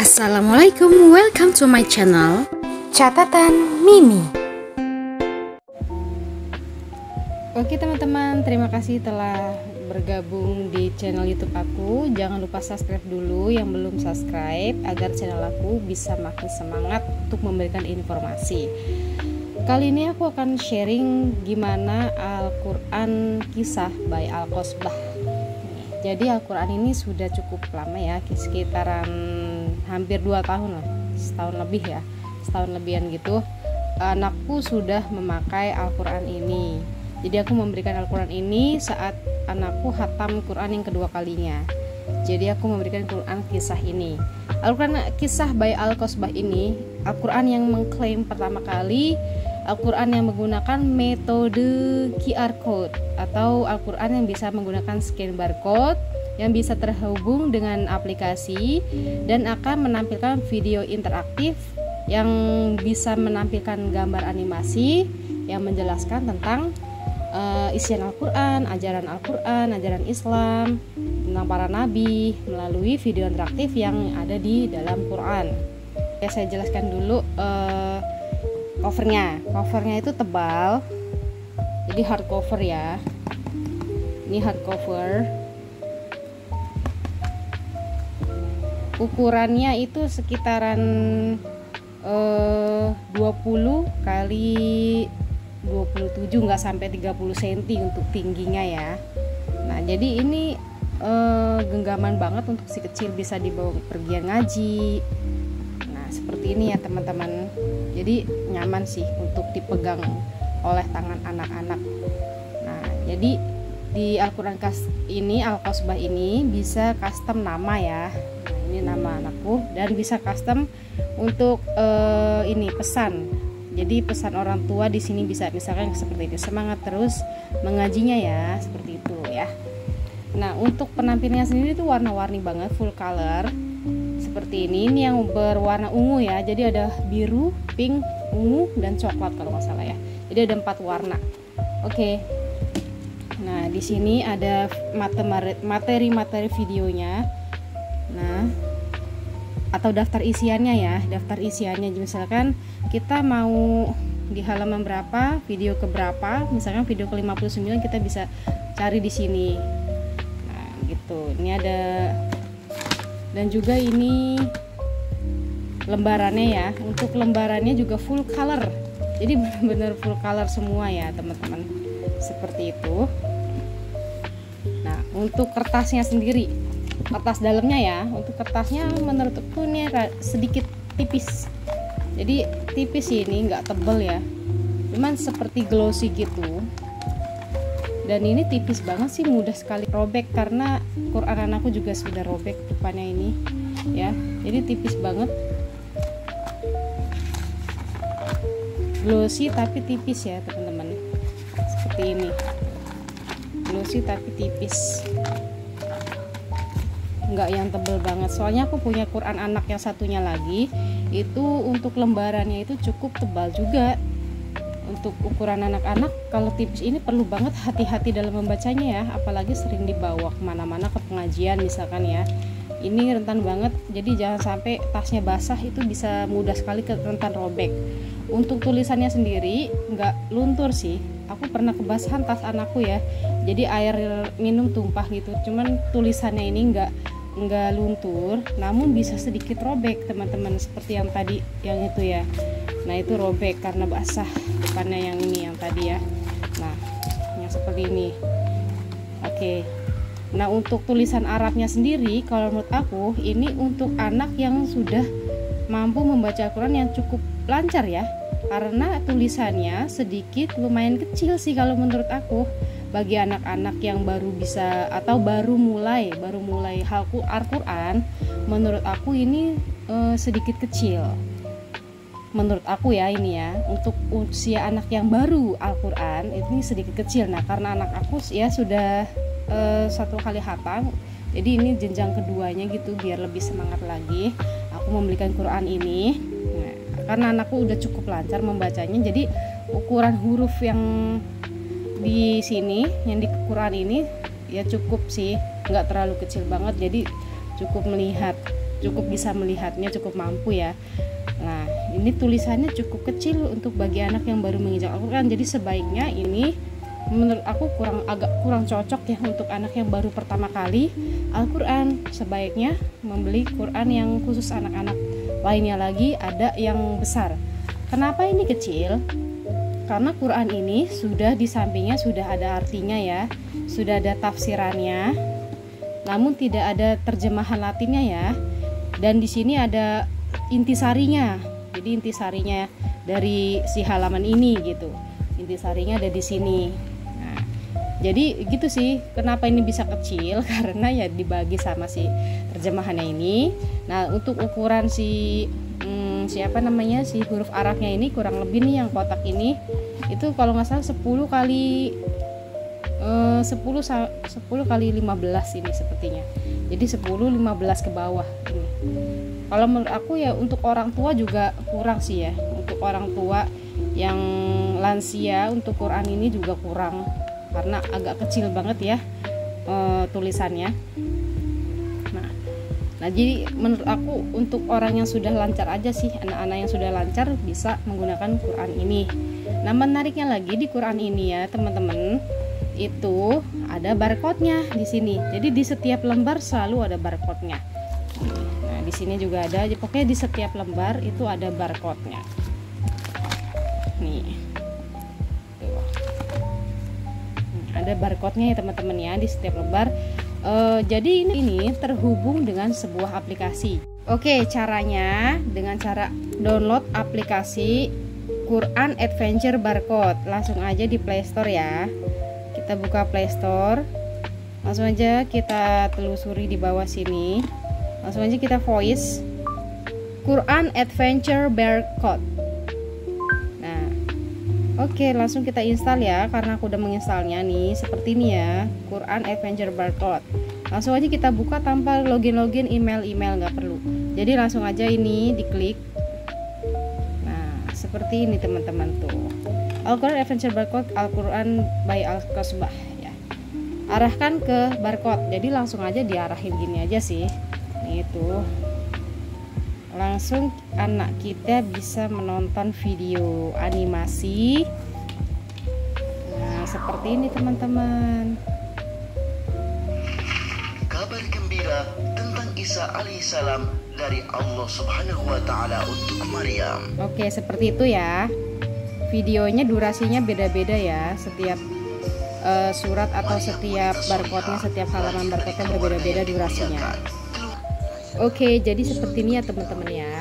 Assalamualaikum, welcome to my channel Catatan Mimi. Oke teman-teman, terima kasih telah bergabung di channel YouTube aku. Jangan lupa subscribe dulu yang belum subscribe agar channel aku bisa makin semangat untuk memberikan informasi. Kali ini aku akan sharing gimana Al-Quran Kisah by Al-Qasbah. Jadi Al-Quran ini sudah cukup lama ya, sekitaran hampir 2 tahun lah, setahun lebihan gitu. Anakku sudah memakai Al-Quran ini. Jadi aku memberikan Al-Quran ini saat anakku khatam Quran yang kedua kalinya. Jadi aku memberikan Quran kisah ini. Al-Quran Kisah by Al-Qasbah ini Al-Quran yang mengklaim pertama kali Al-Quran yang menggunakan metode QR code atau Al-Quran yang bisa menggunakan scan barcode, yang bisa terhubung dengan aplikasi dan akan menampilkan video interaktif yang bisa menampilkan gambar animasi yang menjelaskan tentang isian Al-Quran, ajaran Islam, tentang para nabi melalui video interaktif yang ada di dalam Quran. Oke, saya jelaskan dulu covernya itu tebal, jadi hardcover ya. Ini hardcover, ukurannya itu sekitaran 20 kali 27, nggak sampai 30 cm untuk tingginya ya. Nah jadi ini genggaman banget untuk si kecil, bisa dibawa pergian ngaji. Nah seperti ini ya teman-teman, jadi nyaman sih untuk dipegang oleh tangan anak-anak. Nah jadi di Al-Quran ini, Al-Qasbah ini bisa custom nama ya. Nah, ini nama anakku, dan bisa custom untuk ini pesan. Jadi pesan orang tua di sini bisa misalkan seperti ini, semangat terus mengajinya ya, seperti itu ya. Nah untuk penampilannya sendiri itu warna-warni banget, full color seperti ini. Ini yang berwarna ungu ya, jadi ada biru, pink, ungu, dan coklat kalau nggak salah ya. Jadi ada 4 warna. Oke. Nah di sini ada materi videonya. Nah atau daftar isiannya ya, daftar isiannya misalkan kita mau di halaman berapa, video ke berapa, misalkan video ke 59 kita bisa cari di sini. Nah gitu, ini ada, dan juga ini lembarannya ya. Untuk lembarannya juga full color, jadi benar-benar full color semua ya teman-teman, seperti itu. Nah untuk kertasnya sendiri, kertas dalamnya ya, untuk kertasnya menurutku ini sedikit tipis, jadi tipis ini, nggak tebel ya, cuman seperti glossy gitu. Dan ini tipis banget sih, mudah sekali robek karena Quran anakku juga sudah robek depannya ini ya. Jadi tipis banget, glossy tapi tipis ya teman-teman, seperti ini, glossy tapi tipis, nggak yang tebel banget. Soalnya aku punya Quran anak yang satunya lagi, itu untuk lembarannya itu cukup tebal juga. Untuk ukuran anak-anak kalau tipis ini perlu banget hati-hati dalam membacanya ya, apalagi sering dibawa kemana-mana ke pengajian misalkan ya. Ini rentan banget, jadi jangan sampai tasnya basah, itu bisa mudah sekali rentan robek. Untuk tulisannya sendiri nggak luntur sih, aku pernah kebasahan tas anakku ya, jadi air minum tumpah gitu, cuman tulisannya ini nggak luntur, namun bisa sedikit robek teman-teman, seperti yang tadi yang itu ya. Nah itu robek karena basah depannya, yang ini yang tadi ya. Nah yang seperti ini. Oke. Nah untuk tulisan Arabnya sendiri, kalau menurut aku ini untuk anak yang sudah mampu membaca Al-Quran yang cukup lancar ya, karena tulisannya sedikit lumayan kecil sih kalau menurut aku. Bagi anak-anak yang baru bisa atau baru mulai Al-Quran, menurut aku ini sedikit kecil. Menurut aku ya ini ya, untuk usia anak yang baru Al-Quran ini sedikit kecil. Nah karena anak aku ya sudah 1 kali khatam, jadi ini jenjang keduanya gitu, biar lebih semangat lagi aku membelikan Quran ini. Nah, karena anakku udah cukup lancar membacanya, jadi ukuran huruf yang di sini, yang di Quran ini ya cukup sih, nggak terlalu kecil banget, jadi cukup melihat, cukup bisa melihatnya, cukup mampu ya. Nah, ini tulisannya cukup kecil untuk bagi anak yang baru menginjak Al-Quran. Jadi sebaiknya ini menurut aku agak kurang cocok ya untuk anak yang baru pertama kali Al-Quran. Sebaiknya membeli Quran yang khusus anak-anak. Lainnya lagi ada yang besar. Kenapa ini kecil? Karena Quran ini sudah di sampingnya sudah ada artinya ya, sudah ada tafsirannya, namun tidak ada terjemahan Latinnya ya. Dan di sini ada intisarinya. Jadi intisarinya dari si halaman ini gitu. Intisarinya ada di sini. Nah, jadi gitu sih. Kenapa ini bisa kecil? Karena ya dibagi sama si terjemahannya ini. Nah, untuk ukuran si si huruf Arabnya ini kurang lebih nih yang kotak ini itu kalau nggak salah 10 kali 10 kali 15 ini sepertinya. Jadi 10 15 ke bawah ini. Kalau menurut aku ya untuk orang tua juga kurang sih ya. Untuk orang tua yang lansia untuk Quran ini juga kurang karena agak kecil banget ya tulisannya. Nah, jadi menurut aku untuk orang yang sudah lancar aja sih, anak-anak yang sudah lancar bisa menggunakan Quran ini. Nah, menariknya lagi di Quran ini ya teman-teman, itu ada barcode-nya di sini. Jadi di setiap lembar selalu ada barcode-nya. Nah, di sini juga ada, pokoknya di setiap lembar itu ada barcode-nya. Nih. Tuh. Ada barcode-nya ya teman-teman ya di setiap lembar. Jadi ini terhubung dengan sebuah aplikasi. Oke, caranya dengan cara download aplikasi Quran Adventure Barcode. Langsung aja di Play Store ya. Kita buka Play Store. Langsung aja kita telusuri di bawah sini. Langsung aja kita voice Quran Adventure Barcode. Nah, oke, langsung kita install ya. Karena aku udah menginstalnya nih. Seperti ini ya, Quran Adventure Barcode. Langsung aja kita buka tanpa login email nggak perlu. Jadi langsung aja ini diklik. Nah, seperti ini teman-teman tuh. Al-Quran Adventure Barcode Al-Quran by Al-Qasbah ya. Arahkan ke barcode. Jadi langsung aja diarahin gini aja sih. Nih itu. Langsung anak kita bisa menonton video animasi. Nah, seperti ini teman-teman. Kabar gembira tentang Isa alaihissalam dari Allah Subhanahu wa taala untuk Maryam. Oke, seperti itu ya. Videonya durasinya beda-beda ya. Setiap surat atau setiap barcode-nya, setiap halaman barcode-nya berbeda-beda durasinya. Oke, jadi seperti ini ya teman-teman ya.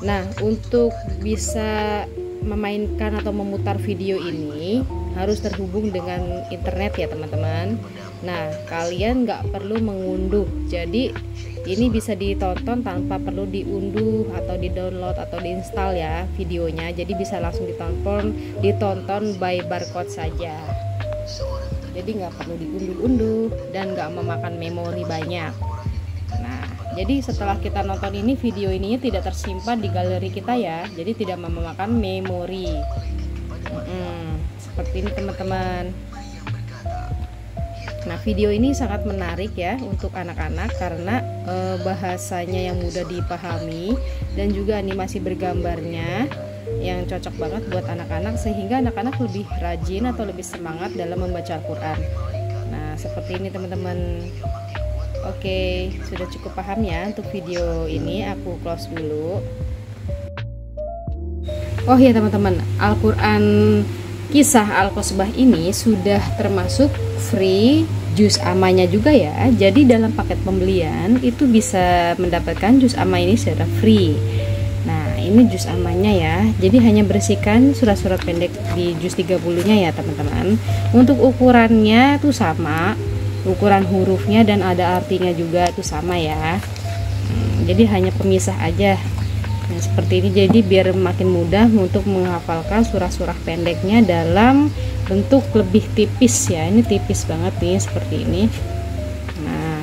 Nah, untuk bisa memainkan atau memutar video ini harus terhubung dengan internet ya teman-teman. Nah, kalian nggak perlu mengunduh. Jadi ini bisa ditonton tanpa perlu diunduh atau di-download atau diinstal ya videonya. Jadi bisa langsung ditonton by barcode saja. Jadi nggak perlu diunduh-unduh dan nggak memakan memori banyak. Nah, jadi setelah kita nonton ini, video ininya tidak tersimpan di galeri kita ya. Jadi tidak memakan memori. Seperti ini teman-teman. Nah, video ini sangat menarik ya untuk anak-anak karena bahasanya yang mudah dipahami dan juga animasi bergambarnya yang cocok banget buat anak-anak sehingga anak-anak lebih rajin atau lebih semangat dalam membaca Al-Quran. Nah, seperti ini teman-teman. Oke, sudah cukup paham ya untuk video ini. Aku close dulu. Oh ya teman-teman, Al-Quran Kisah Al-Qasbah ini sudah termasuk free juz amanya juga ya. Jadi dalam paket pembelian itu bisa mendapatkan juz amma ini secara free. Nah, ini juz amanya ya. Jadi hanya bersihkan surat-surat pendek di juz 30-nya ya teman-teman. Untuk ukurannya itu sama, ukuran hurufnya dan ada artinya juga itu sama ya. Jadi hanya pemisah aja. Nah, seperti ini, jadi biar makin mudah untuk menghafalkan surah-surah pendeknya dalam bentuk lebih tipis ya. Ini tipis banget nih seperti ini. Nah,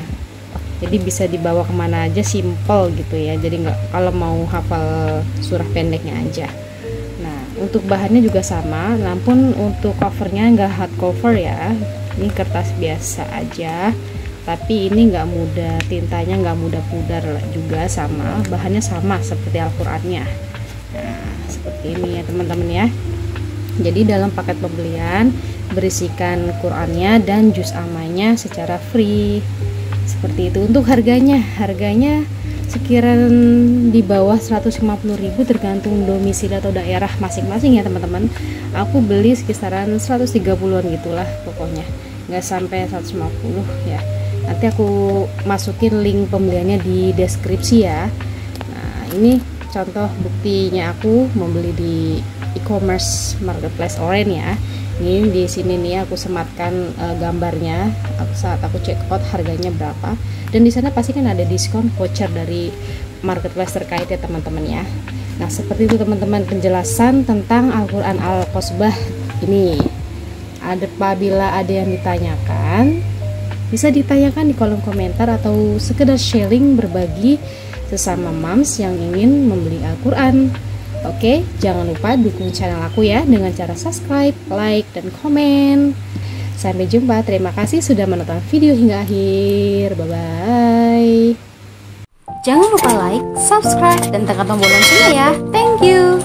jadi bisa dibawa kemana aja, simple gitu ya. Jadi nggak, kalau mau hafal surah pendeknya aja. Nah, untuk bahannya juga sama, namun untuk covernya nggak hard cover ya. Ini kertas biasa aja. tapi ini nggak mudah, tintanya nggak mudah pudar juga, sama bahannya sama seperti Al-Qur'annya. Nah, seperti ini ya teman-teman ya. Jadi dalam paket pembelian berisikan Qur'annya dan juz amanya secara free. Seperti itu. Untuk harganya sekiranya di bawah 150.000 tergantung domisili atau daerah masing-masing ya teman-teman. Aku beli sekitaran 130-an gitulah pokoknya, nggak sampai 150 ya. Nanti aku masukin link pembeliannya di deskripsi ya. Nah, ini contoh buktinya aku membeli di e-commerce marketplace Oren ya. Ini di sini nih aku sematkan gambarnya saat aku check out harganya berapa, dan di sana pasti kan ada diskon voucher dari marketplace terkait ya teman-teman ya. Nah, seperti itu teman-teman penjelasan tentang Al-Qur'an Al-Qasbah ini. Apabila ada yang ditanyakan, bisa ditanyakan di kolom komentar atau sekedar sharing berbagi sesama moms yang ingin membeli Al-Quran. Oke, jangan lupa dukung channel aku ya dengan cara subscribe, like, dan komen. Sampai jumpa, terima kasih sudah menonton video hingga akhir. Bye-bye. Jangan lupa like, subscribe, dan tekan tombol loncengnya ya. Thank you.